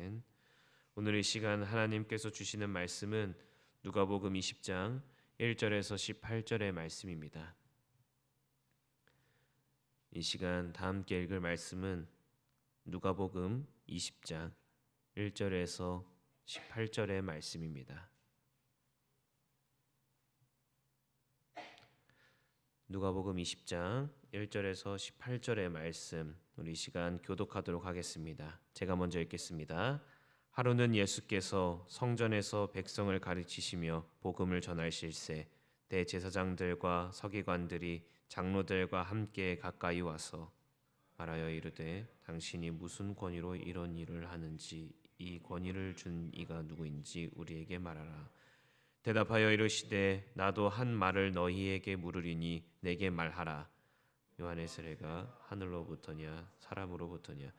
아멘. 오늘 이 시간 하나님께서 주시는 말씀은 누가복음 20장 1절에서 18절의 말씀입니다. 이 시간 다 함께 읽을 말씀은 누가복음 20장 1절에서 18절의 말씀입니다. 누가복음 20장 1절에서 18절의 말씀, 우리 이 시간 교독하도록 하겠습니다. 제가 먼저 읽겠습니다. 하루는 예수께서 성전에서 백성을 가르치시며 복음을 전하실새 대제사장들과 서기관들이 장로들과 함께 가까이 와서 말하여 이르되 당신이 무슨 권위로 이런 일을 하는지 이 권위를 준 이가 누구인지 우리에게 말하라. 대답하여 이르시되 나도 한 말을 너희에게 물으리니 내게 말하라. 요한의 세례가 하늘로부터냐 사람으로부터냐.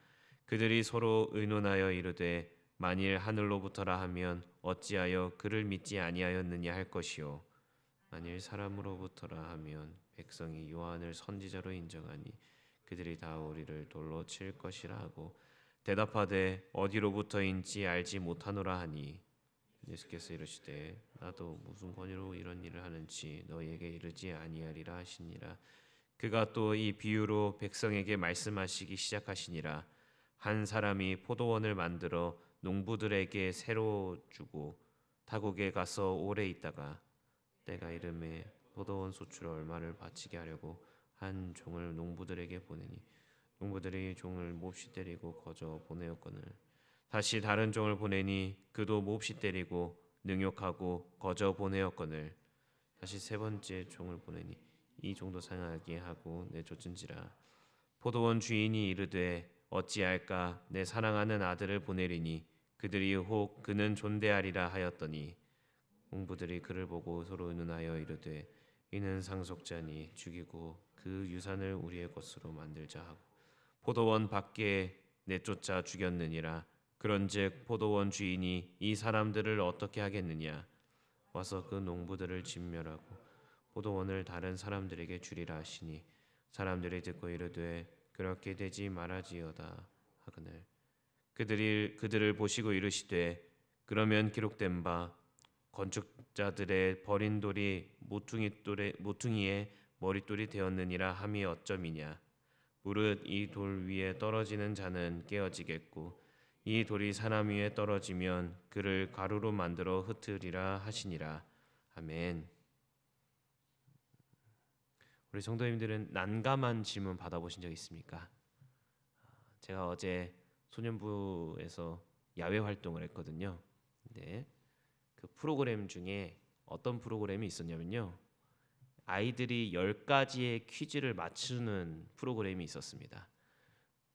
그들이 서로 의논하여 이르되 만일 하늘로부터라 하면 어찌하여 그를 믿지 아니하였느냐 할 것이요 만일 사람으로부터라 하면 백성이 요한을 선지자로 인정하니 그들이 다 우리를 돌로 칠 것이라 하고 대답하되 어디로부터인지 알지 못하노라 하니 예수께서 이르시되 나도 무슨 권위로 이런 일을 하는지 너희에게 이르지 아니하리라 하시니라. 그가 또 이 비유로 백성에게 말씀하시기 시작하시니라. 한 사람이 포도원을 만들어 농부들에게 새로 주고 타국에 가서 오래 있다가 때가 이름에 포도원 소출 얼마를 바치게 하려고 한 종을 농부들에게 보내니 농부들이 종을 몹시 때리고 거저 보내었거늘 다시 다른 종을 보내니 그도 몹시 때리고 능욕하고 거저 보내었거늘 다시 세 번째 종을 보내니 이 종도 상하게 하고 내쫓은지라. 포도원 주인이 이르되 어찌할까 내 사랑하는 아들을 보내리니 그들이 혹 그는 존대하리라 하였더니 농부들이 그를 보고 서로 의논하여 이르되 이는 상속자니 죽이고 그 유산을 우리의 것으로 만들자 하고 포도원 밖에 내쫓아 죽였느니라. 그런즉 포도원 주인이 이 사람들을 어떻게 하겠느냐. 와서 그 농부들을 진멸하고 포도원을 다른 사람들에게 주리라 하시니 사람들이 듣고 이르되 그렇게 되지 말아지어다 하거늘 그들을 보시고 이르시되 그러면 기록된 바 건축자들의 버린 돌이 모퉁이의 머릿돌이 되었느니라 함이 어쩌미냐. 무릇 이 돌 위에 떨어지는 자는 깨어지겠고 이 돌이 사람 위에 떨어지면 그를 가루로 만들어 흩으리라 하시니라. 아멘. 우리 성도님들은 난감한 질문 받아보신 적 있습니까? 제가 어제 소년부에서 야외 활동을 했거든요. 근데 그 프로그램 중에 어떤 프로그램이 있었냐면요. 아이들이 10가지의 퀴즈를 맞추는 프로그램이 있었습니다.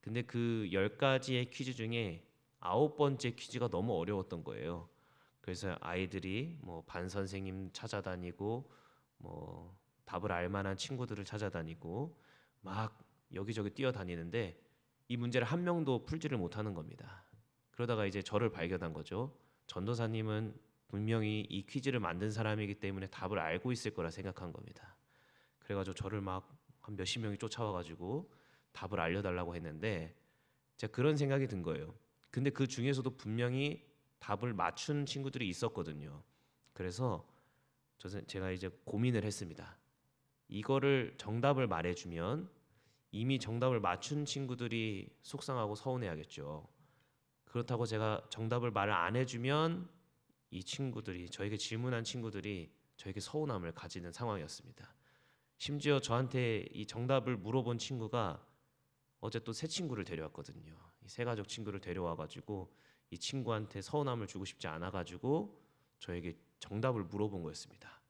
근데 그 10가지의 퀴즈 중에 9번째 퀴즈가 너무 어려웠던 거예요. 그래서 아이들이 뭐 반 선생님 찾아다니고 뭐 답을 알 만한 친구들을 찾아다니고 막 여기저기 뛰어다니는데 이 문제를 한 명도 풀지를 못하는 겁니다. 그러다가 이제 저를 발견한 거죠. 전도사님은 분명히 이 퀴즈를 만든 사람이기 때문에 답을 알고 있을 거라 생각한 겁니다. 그래가지고 저를 막 한 몇십 명이 쫓아와가지고 답을 알려달라고 했는데 제가 그런 생각이 든 거예요. 근데 그 중에서도 분명히 답을 맞춘 친구들이 있었거든요. 그래서 제가 이제 고민을 했습니다. 이거를 정답을 말해주면 이미 정답을 맞춘 친구들이 속상하고 서운해하겠죠. 그렇다고 제가 정답을 말을 안 해주면 이 친구들이 저에게 질문한 친구들이 저에게 서운함을 가지는 상황이었습니다. 심지어 저한테 이 정답을 물어본 친구가 어제 또 새 친구를 데려왔거든요. 이 새 가족 친구를 데려와가지고 이 친구한테 서운함을 주고 싶지 않아가지고 저에게 정답을 물어본 거였습니다.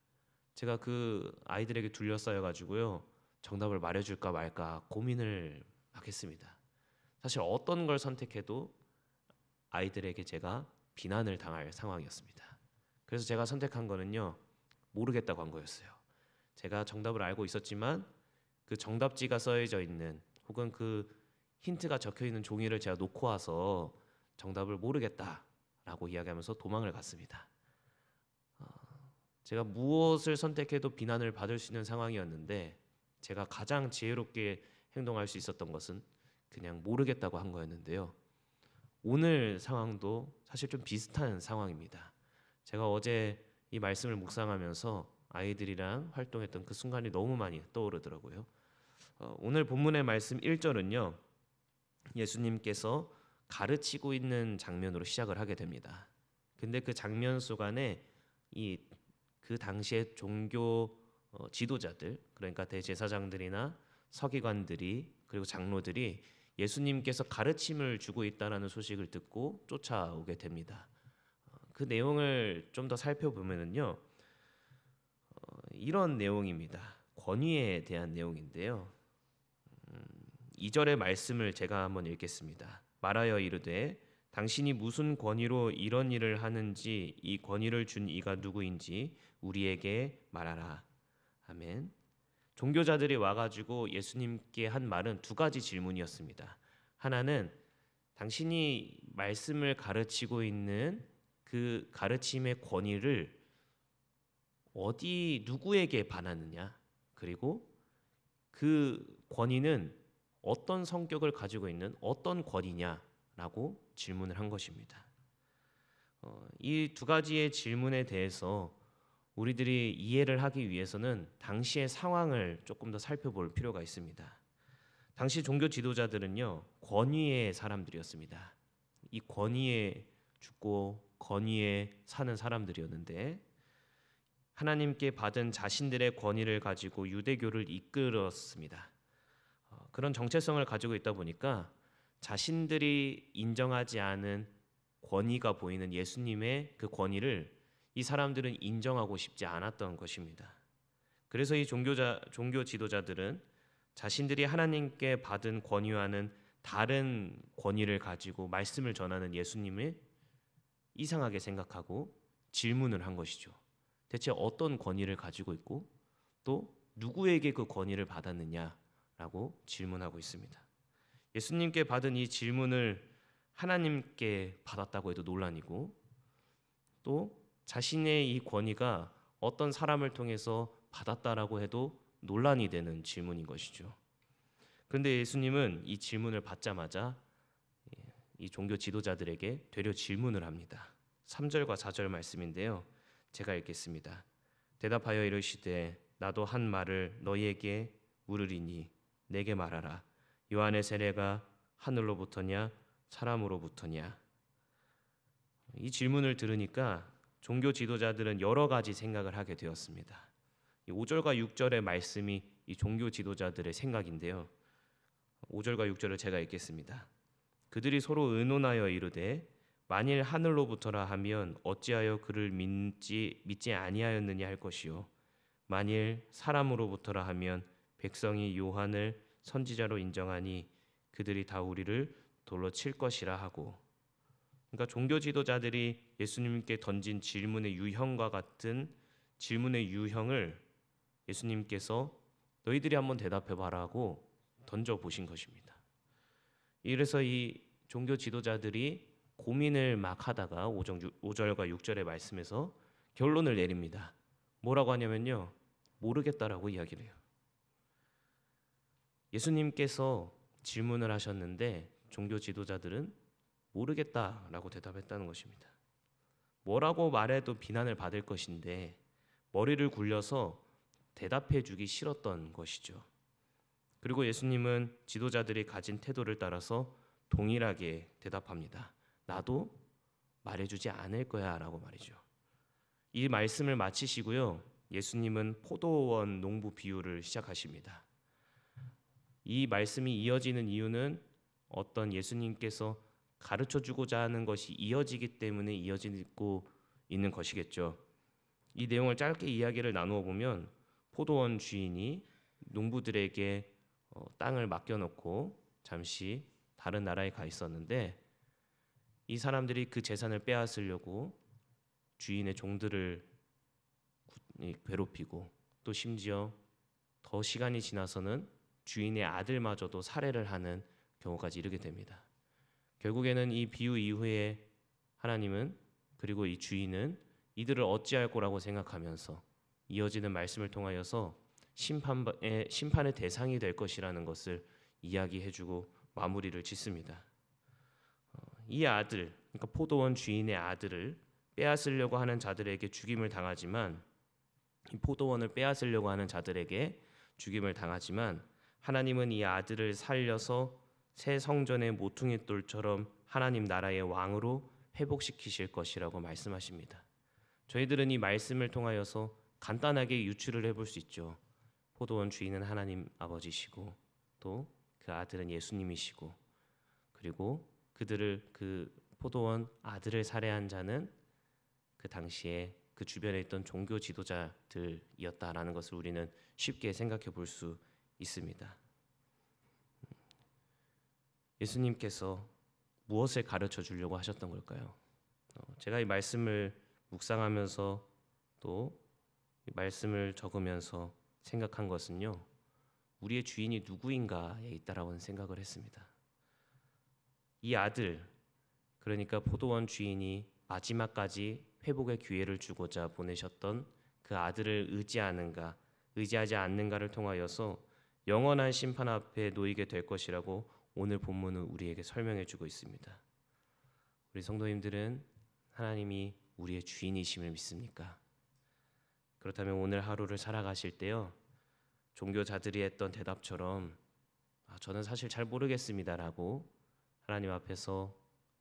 제가 그 아이들에게 둘러싸여가지고요. 정답을 말해줄까 말까 고민을 막 했습니다. 사실 어떤 걸 선택해도 아이들에게 제가 비난을 당할 상황이었습니다. 그래서 제가 선택한 거는요. 모르겠다고 한 거였어요. 제가 정답을 알고 있었지만 그 정답지가 써져 있는 혹은 그 힌트가 적혀 있는 종이를 제가 놓고 와서 정답을 모르겠다라고 이야기하면서 도망을 갔습니다. 제가 무엇을 선택해도 비난을 받을 수 있는 상황이었는데 제가 가장 지혜롭게 행동할 수 있었던 것은 그냥 모르겠다고 한 거였는데요. 오늘 상황도 사실 좀 비슷한 상황입니다. 제가 어제 이 말씀을 묵상하면서 아이들이랑 활동했던 그 순간이 너무 많이 떠오르더라고요. 오늘 본문의 말씀 1절은요. 예수님께서 가르치고 있는 장면으로 시작을 하게 됩니다. 근데 그 장면 속 안에 그 당시의 종교 지도자들, 그러니까 대제사장들이나 서기관들이 그리고 장로들이 예수님께서 가르침을 주고 있다라는 소식을 듣고 쫓아오게 됩니다. 그 내용을 좀 더 살펴보면은요, 이런 내용입니다. 권위에 대한 내용인데요. 2절의 말씀을 제가 한번 읽겠습니다. 말하여 이르되 당신이 무슨 권위로 이런 일을 하는지 이 권위를 준 이가 누구인지 우리에게 말하라. 아멘. 종교자들이 와가지고 예수님께 한 말은 두 가지 질문이었습니다. 하나는 당신이 말씀을 가르치고 있는 그 가르침의 권위를 누구에게 반하느냐, 그리고 그 권위는 어떤 성격을 가지고 있는 어떤 권위냐라고 질문을 한 것입니다. 이 두 가지의 질문에 대해서 우리들이 이해를 하기 위해서는 당시의 상황을 조금 더 살펴볼 필요가 있습니다. 당시 종교 지도자들은요, 권위의 사람들이었습니다. 이 권위에 죽고 권위에 사는 사람들이었는데 하나님께 받은 자신들의 권위를 가지고 유대교를 이끌었습니다. 그런 정체성을 가지고 있다 보니까 자신들이 인정하지 않은 권위가 보이는 예수님의 그 권위를 이 사람들은 인정하고 싶지 않았던 것입니다. 그래서 이 종교 지도자들은 자신들이 하나님께 받은 권위와는 다른 권위를 가지고 말씀을 전하는 예수님을 이상하게 생각하고 질문을 한 것이죠. 대체 어떤 권위를 가지고 있고 또 누구에게 그 권위를 받았느냐라고 질문하고 있습니다. 예수님께 받은 이 질문을 하나님께 받았다고 해도 논란이고, 또 자신의 이 권위가 어떤 사람을 통해서 받았다라고 해도 논란이 되는 질문인 것이죠. 그런데 예수님은 이 질문을 받자마자 이 종교 지도자들에게 되려 질문을 합니다. 3절과 4절 말씀인데요. 제가 읽겠습니다. 대답하여 이르시되 나도 한 말을 너희에게 물으리니 내게 말하라. 요한의 세례가 하늘로부터냐 사람으로부터냐? 이 질문을 들으니까 종교 지도자들은 여러 가지 생각을 하게 되었습니다. 5절과 6절의 말씀이 이 종교 지도자들의 생각인데요. 5절과 6절을 제가 읽겠습니다. 그들이 서로 의논하여 이르되 만일 하늘로부터라 하면 어찌하여 그를 믿지 아니하였느냐 할 것이요 만일 사람으로부터라 하면 백성이 요한을 선지자로 인정하니 그들이 다 우리를 돌로 칠 것이라 하고. 그러니까 종교 지도자들이 예수님께 던진 질문의 유형과 같은 질문의 유형을 예수님께서 너희들이 한번 대답해 봐라고 던져 보신 것입니다. 이래서 이 종교 지도자들이 고민을 막 하다가 5절과 6절의 말씀에서 결론을 내립니다. 뭐라고 하냐면요, 모르겠다라고 이야기를 해요. 예수님께서 질문을 하셨는데 종교 지도자들은 모르겠다라고 대답했다는 것입니다. 뭐라고 말해도 비난을 받을 것인데 머리를 굴려서 대답해 주기 싫었던 것이죠. 그리고 예수님은 지도자들이 가진 태도를 따라서 동일하게 대답합니다. 나도 말해주지 않을 거야 라고 말이죠. 이 말씀을 마치시고요, 예수님은 포도원 농부 비유를 시작하십니다. 이 말씀이 이어지는 이유는 어떤 예수님께서 가르쳐주고자 하는 것이 이어지기 때문에 이어지고 있는 것이겠죠. 이 내용을 짧게 이야기를 나누어 보면 포도원 주인이 농부들에게 땅을 맡겨놓고 잠시 다른 나라에 가 있었는데 이 사람들이 그 재산을 빼앗으려고 주인의 종들을 괴롭히고 또 심지어 더 시간이 지나서는 주인의 아들마저도 살해를 하는 경우까지 이르게 됩니다. 결국에는 이 비유 이후에 하나님은 그리고 이 주인은 이들을 어찌할 거라고 생각하면서 이어지는 말씀을 통하여서 심판의 대상이 될 것이라는 것을 이야기해주고 마무리를 짓습니다. 이 아들, 그러니까 포도원 주인의 아들을 빼앗으려고 하는 자들에게 죽임을 당하지만, 이 포도원을 빼앗으려고 하는 자들에게 죽임을 당하지만, 하나님은 이 아들을 살려서 새 성전의 모퉁이 돌처럼 하나님 나라의 왕으로 회복시키실 것이라고 말씀하십니다. 저희들은 이 말씀을 통하여서 간단하게 유추를 해볼 수 있죠. 포도원 주인은 하나님 아버지시고, 또 그 아들은 예수님이시고, 그리고 그 포도원 아들을 살해한 자는 그 당시에 그 주변에 있던 종교 지도자들이었다라는 것을 우리는 쉽게 생각해 볼 수 있습니다. 예수님께서 무엇을 가르쳐 주려고 하셨던 걸까요? 제가 이 말씀을 묵상하면서 또 이 말씀을 적으면서 생각한 것은요, 우리의 주인이 누구인가에 있다라고 생각을 했습니다. 이 아들, 그러니까 포도원 주인이 마지막까지 회복의 기회를 주고자 보내셨던 그 아들을 의지하지 않는가를 통하여서 영원한 심판 앞에 놓이게 될 것이라고 오늘 본문은 우리에게 설명해 주고 있습니다. 우리 성도님들은 하나님이 우리의 주인이심을 믿습니까? 그렇다면 오늘 하루를 살아가실 때요, 종교자들이 했던 대답처럼 저는 사실 잘 모르겠습니다라고 하나님 앞에서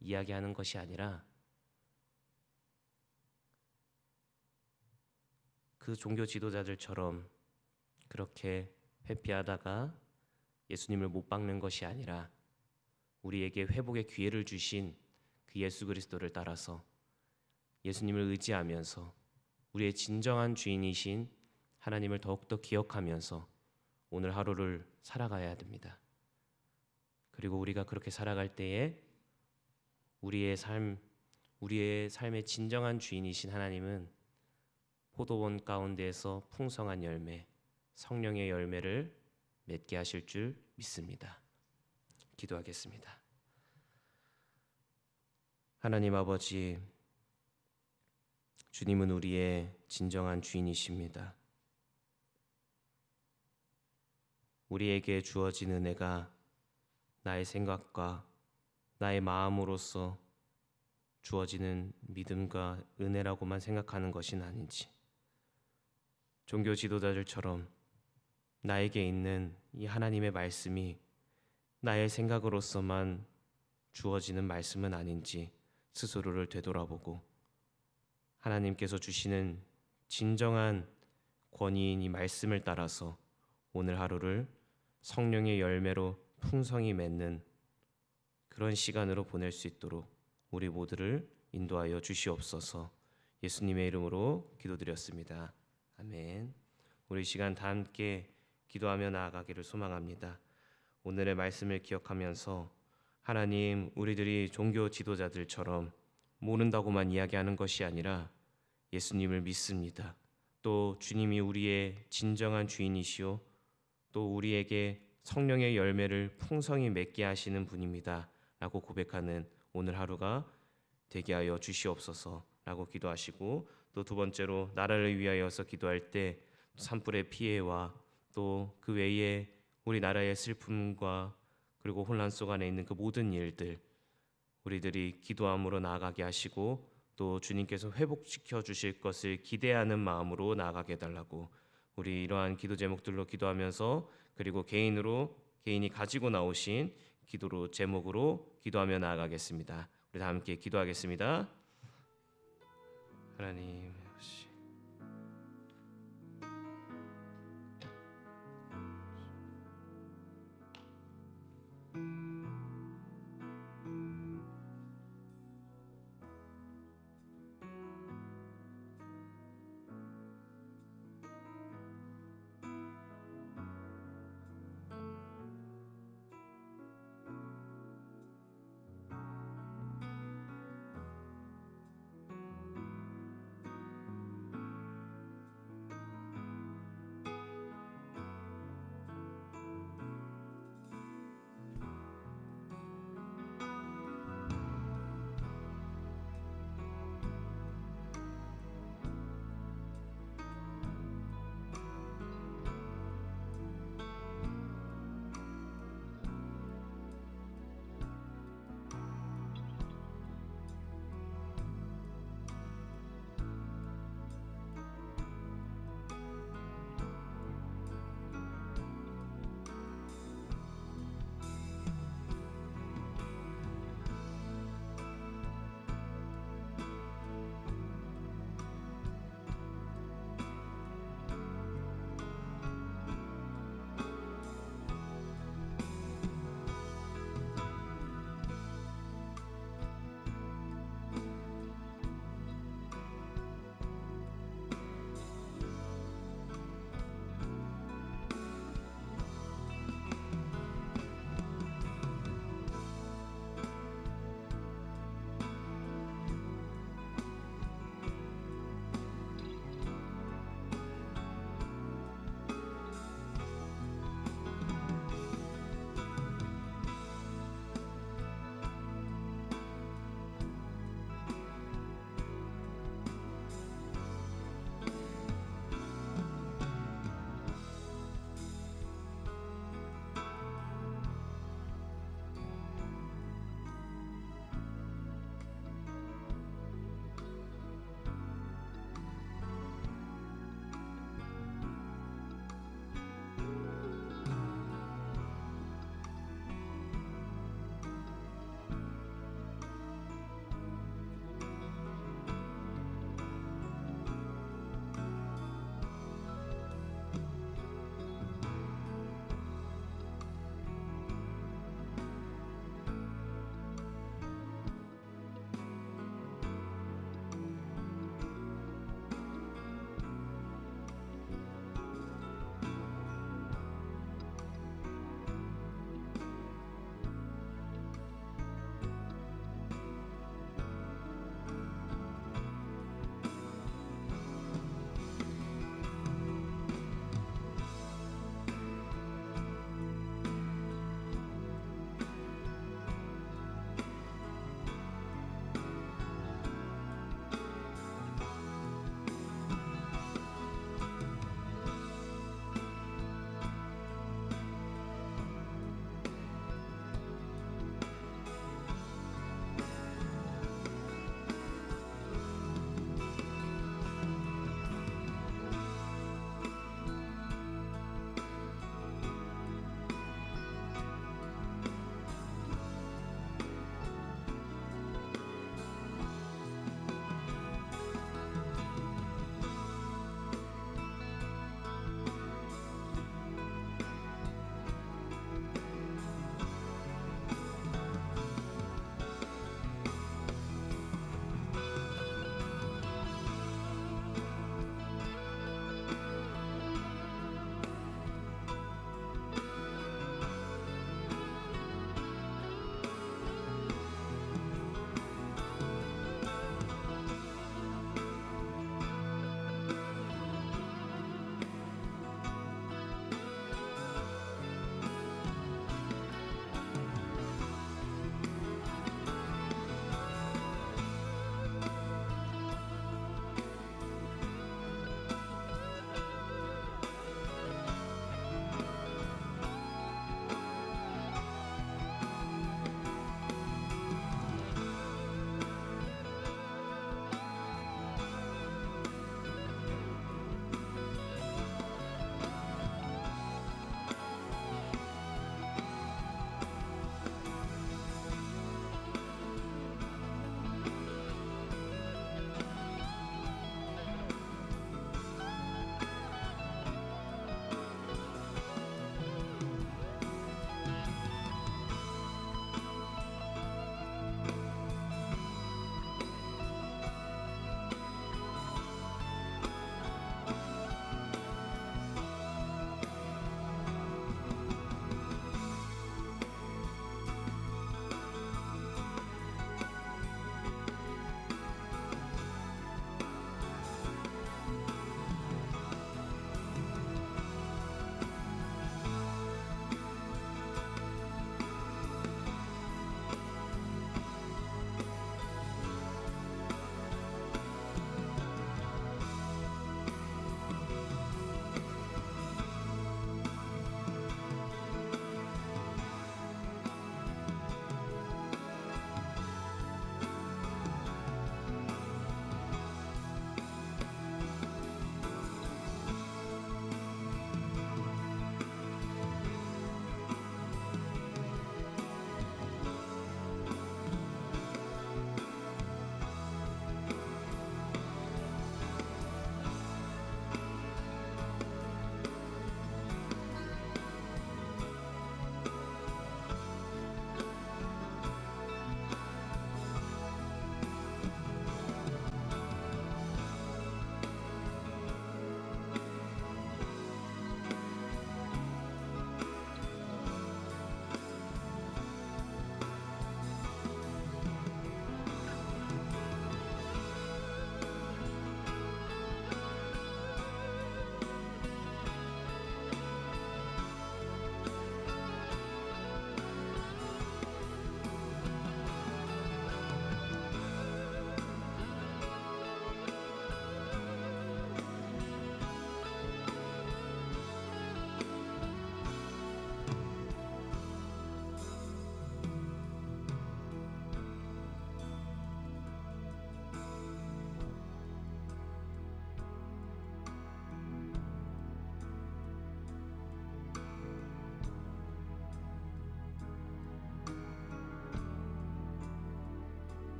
이야기하는 것이 아니라 그 종교 지도자들처럼 그렇게 회피하다가 예수님을 못 박는 것이 아니라 우리에게 회복의 기회를 주신 그 예수 그리스도를 따라서 예수님을 의지하면서 우리의 진정한 주인이신 하나님을 더욱더 기억하면서 오늘 하루를 살아가야 됩니다. 그리고 우리가 그렇게 살아갈 때에 우리의 삶의 진정한 주인이신 하나님은 포도원 가운데에서 풍성한 열매, 성령의 열매를 맺게 하실 줄 믿습니다. 기도하겠습니다. 하나님 아버지, 주님은 우리의 진정한 주인이십니다. 우리에게 주어진 은혜가 나의 생각과 나의 마음으로서 주어지는 믿음과 은혜라고만 생각하는 것은 아닌지, 종교 지도자들처럼 나에게 있는 이 하나님의 말씀이 나의 생각으로서만 주어지는 말씀은 아닌지 스스로를 되돌아보고 하나님께서 주시는 진정한 권위인 이 말씀을 따라서 오늘 하루를 성령의 열매로 풍성히 맺는 그런 시간으로 보낼 수 있도록 우리 모두를 인도하여 주시옵소서. 예수님의 이름으로 기도드렸습니다. 아멘. 우리 시간 다 함께 기도하며 나아가기를 소망합니다. 오늘의 말씀을 기억하면서 하나님, 우리들이 종교 지도자들처럼 모른다고만 이야기하는 것이 아니라 예수님을 믿습니다. 또 주님이 우리의 진정한 주인이시오, 또 우리에게 성령의 열매를 풍성히 맺게 하시는 분입니다 라고 고백하는 오늘 하루가 되게 하여 주시옵소서 라고 기도하시고, 또 두 번째로 나라를 위하여서 기도할 때 산불의 피해와 또 그 외에 우리나라의 슬픔과 그리고 혼란 속 안에 있는 그 모든 일들 우리들이 기도함으로 나아가게 하시고, 또 주님께서 회복시켜 주실 것을 기대하는 마음으로 나아가게 해달라고 우리 이러한 기도 제목들로 기도하면서, 그리고 개인이 가지고 나오신 기도로 제목으로 기도하며 나아가겠습니다. 우리 다 함께 기도하겠습니다. 하나님,